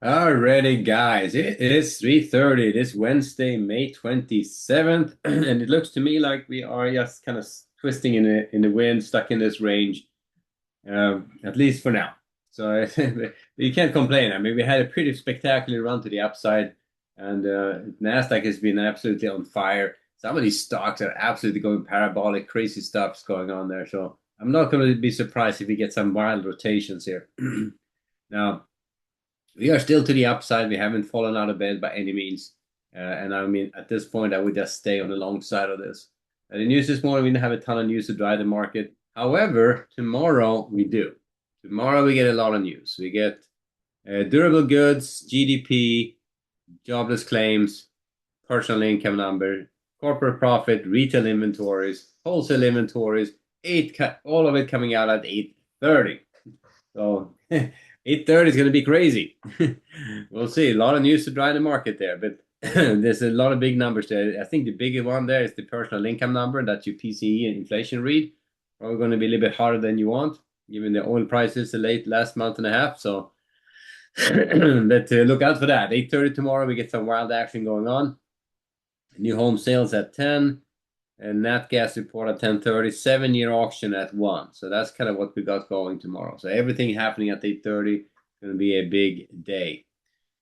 Alrighty, guys. It is 3:30 this Wednesday, May 27th, and it looks to me like we are just kind of twisting in the wind, stuck in this range, at least for now. So you can't complain. I mean, we had a pretty spectacular run to the upside, and Nasdaq has been absolutely on fire. Some of these stocks are absolutely going parabolic, crazy stuff's going on there. So I'm not going to be surprised if we get some wild rotations here. Now. We are still to the upside. We haven't fallen out of bed by any means. And I mean, at this point, I would just stay on the long side of this. The news this morning, we didn't have a ton of news to drive the market. However, tomorrow we do. Tomorrow we get a lot of news. We get durable goods, GDP, jobless claims, personal income number, corporate profit, retail inventories, wholesale inventories, all of it coming out at 8:30. So 8:30 is going to be crazy. We'll see. A lot of news to drive the market there, but there's a lot of big numbers there. I think the bigger one there is the personal income number. That's your PCE and inflation read. Probably going to be a little bit harder than you want, given the oil prices the last month and a half. So but look out for that. 8:30 tomorrow, we get some wild action going on. New home sales at 10 and nat gas report at 10:30, 7-year auction at 1. So that's kind of what we got going tomorrow. So everything happening at 8:30 is going to be a big day.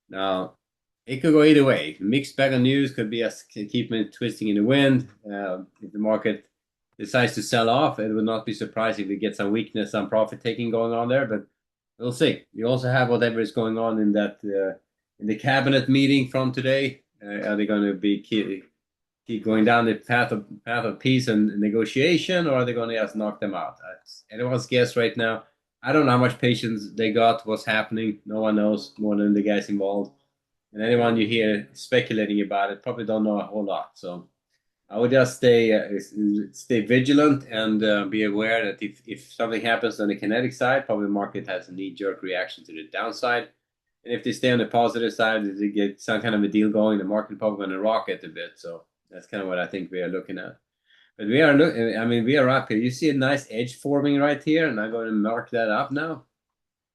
Now, it could go either way. Mixed bag of news could be us keeping twisting in the wind. If the market decides to sell off, it would not be surprised if we get some weakness, some profit taking going on there. But we'll see. You also have whatever is going on in that in the cabinet meeting from today. Are they going to be keep going down the path of peace and negotiation, or are they going to just knock them out? That's anyone's guess right now. I don't know how much patience they got, what's happening. No one knows more than the guys involved. And anyone you hear speculating about it probably don't know a whole lot. So I would just stay vigilant and be aware that if something happens on the kinetic side, probably the market has a knee-jerk reaction to the downside. And if they stay on the positive side, if they get some kind of a deal going, the market probably going to rocket a bit. So that's kind of what I think we are looking at. But we are looking. I mean, we are up here. You see a nice edge forming right here, and I'm going to mark that up now.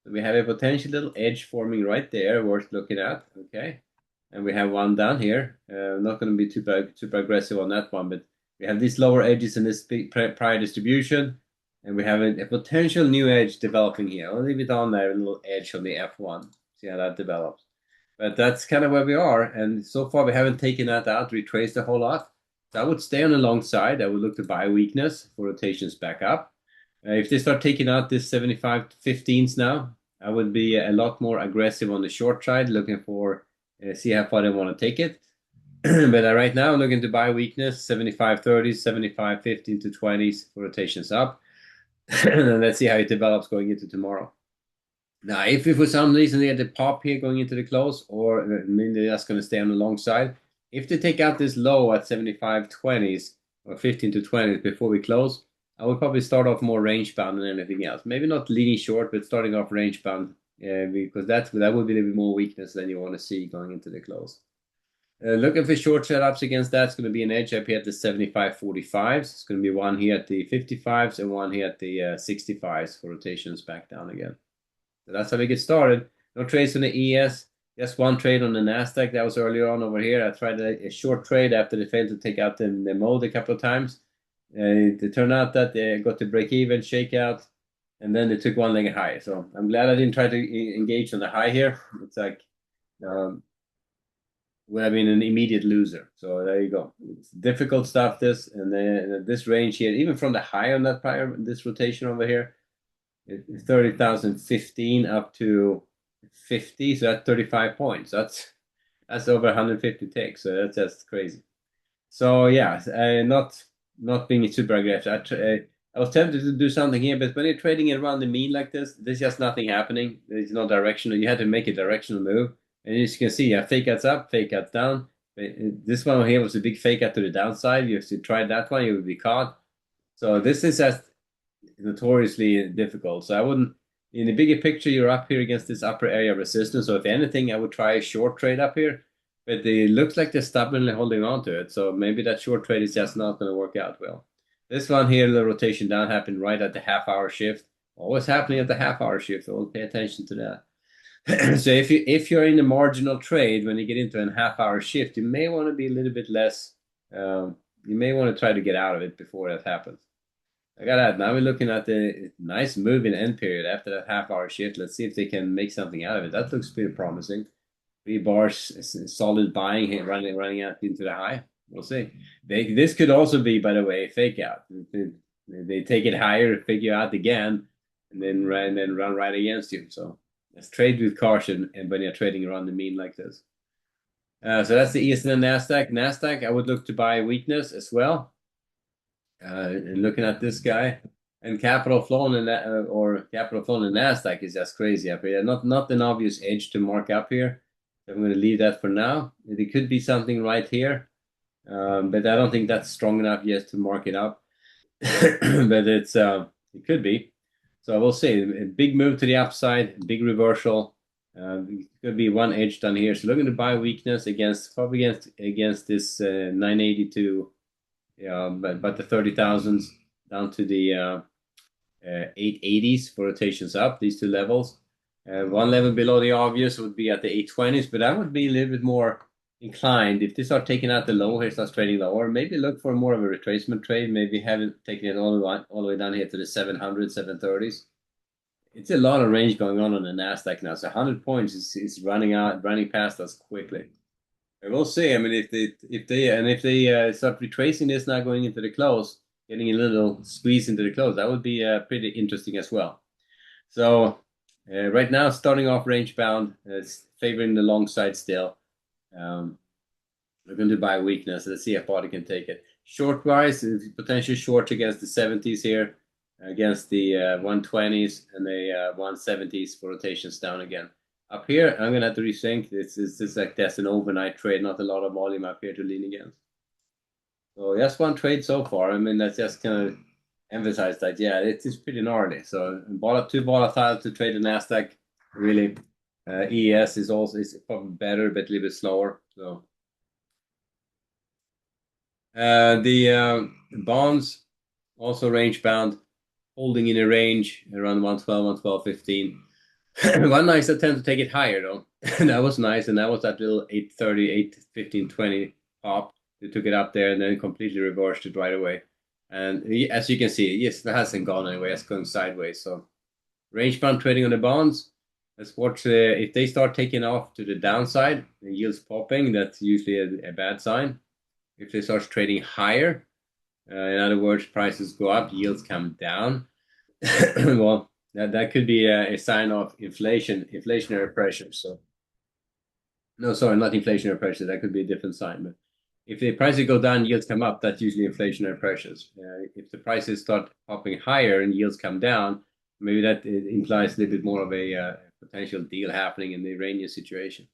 So we have a potential little edge forming right there, worth looking at. Okay, and we have one down here. Not going to be super aggressive on that one, but we have these lower edges in this prior distribution, and we have a potential new edge developing here. I'll leave it on there, a little edge on the F1. See how that develops. But that's kind of where we are, and so far we haven't taken that out, retraced a whole lot. So I would stay on the long side. I would look to buy weakness for rotations back up. If they start taking out this 75 to 15s now, I would be a lot more aggressive on the short side, looking for see how far they want to take it. But right now, I'm looking to buy weakness 75 30s, 75 15 to 20s for rotations up. And let's see how it develops going into tomorrow. Now, if we for some reason they get the pop here going into the close, or maybe they're just going to stay on the long side, if they take out this low at 75 20s or 15 to 20s before we close, I would probably start off more range bound than anything else. Maybe not leaning short, but starting off range bound because that would be a little bit more weakness than you want to see going into the close. Looking for short setups against that, it's going to be an edge up here at the 75-45s. It's going to be one here at the 55s and one here at the 65s for rotations back down again. So that's how we get started. No trades on the ES, just one trade on the Nasdaq. That was earlier on over here. I tried a short trade after they failed to take out the mode a couple of times. It turned out that they got the break-even shakeout, and then they took one leg higher. So I'm glad I didn't try to engage on the high here. It's like would have been an immediate loser. So there you go. It's difficult stuff. This and then this range here, even from the high on that prior this rotation over here. 30,015 up to 50, so that's 35 points. That's over 150 ticks, so that's just crazy. So yeah, not being super aggressive. I was tempted to do something here, but when you're trading it around the mean like this, there's just nothing happening. There's no directional. You had to make a directional move, and as you can see, yeah, fake outs up, fake outs down. This one here was a big fake out to the downside. If you tried that one, you would be caught. So this is just notoriously difficult. So I wouldn't, in the bigger picture, you're up here against this upper area of resistance. So if anything, I would try a short trade up here. But it looks like they're stubbornly holding on to it. So maybe that short trade is just not going to work out well. This one here, the rotation down happened right at the half-hour shift. Always happening at the half-hour shift. So we'll pay attention to that. So if you're in a marginal trade when you get into a half-hour shift, you may want to be a little bit less. You may want to try to get out of it before that happens. I got that. Now we're looking at the nice move in end period after that half-hour shift. Let's see if they can make something out of it. That looks pretty promising. 3 bars, solid buying here, running out into the high. We'll see. This could also be, by the way, a fake out. They take it higher, figure out again, and then run right against you. So let's trade with caution, and when you're trading around the mean like this. So that's the ES and the Nasdaq. Nasdaq, I would look to buy weakness as well. And looking at this guy, and capital flow in the capital flow in the Nasdaq is just crazy up here. Not an obvious edge to mark up here. So I'm going to leave that for now. There could be something right here, but I don't think that's strong enough yet to mark it up. But it could be. So we'll see. A big move to the upside, big reversal. Could be one edge down here. So looking to buy weakness probably against this 982. Yeah, but the 30,000s down to the 880s for rotations up, these two levels. One level below the obvious would be at the 820s, but I would be a little bit more inclined if they start taking out the low here, starts trading lower, maybe look for more of a retracement trade, maybe haven't taken it all the way down here to the 700, 730s. It's a lot of range going on the Nasdaq now, so 100 points is running past us quickly. We'll see. I mean, if they start retracing this now going into the close, getting a little squeeze into the close, that would be pretty interesting as well. So right now, starting off range bound, favoring the long side still. We're going to buy weakness. Let's see if body can take it. Short wise, potential short against the 70s here, against the 120s and the 170s for rotations down again. Up here, I'm going to have to rethink. It's like that's an overnight trade, not a lot of volume up here to lean against. So that's one trade so far. I mean, that's just kind of emphasize that, yeah, it is pretty gnarly. So too volatile to trade the Nasdaq, really. ES is probably better, but a little bit slower. So the bonds also range bound, holding in a range around 112, 112.15. One nice attempt to take it higher though. That was nice, and that was that little 830, 815, 20 pop. They took it up there and then completely reversed it right away. And as you can see, yes, that hasn't gone anyway. It's going sideways. So range bound trading on the bonds. Let's watch if they start taking off to the downside, the yields popping. That's usually a bad sign. If they start trading higher, in other words, prices go up, yields come down. Well, that could be a sign of inflationary pressure. So, no, sorry, not inflationary pressure. That could be a different sign. But if the prices go down, yields come up. That's usually inflationary pressures. If the prices start popping higher and yields come down, maybe that implies a little bit more of a potential deal happening in the Iranian situation.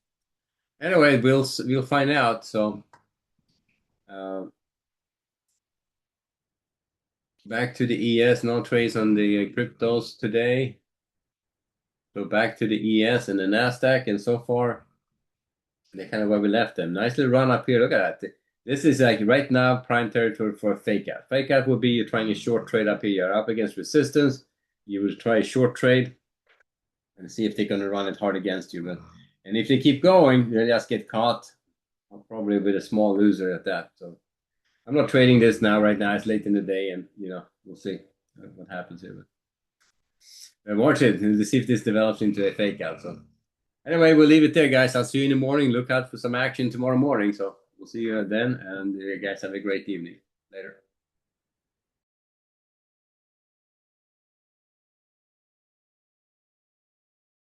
Anyway, we'll find out. So. Back to the ES, no trades on the cryptos today. So back to the ES and the Nasdaq, and so far they're kind of where we left them. Nice little run up here. Look at that. This is like right now prime territory for a fake out. Fake out would be you're trying a short trade up here. You're up against resistance. You will try a short trade and see if they're going to run it hard against you. And if they keep going, you'll just get caught, probably with a small loser at that. So I'm not trading this now. Right now, it's late in the day, and we'll see what happens here. But watch it to see if this develops into a fake out. So anyway, we'll leave it there, guys. I'll see you in the morning. Look out for some action tomorrow morning. So we'll see you then, and you guys have a great evening. Later.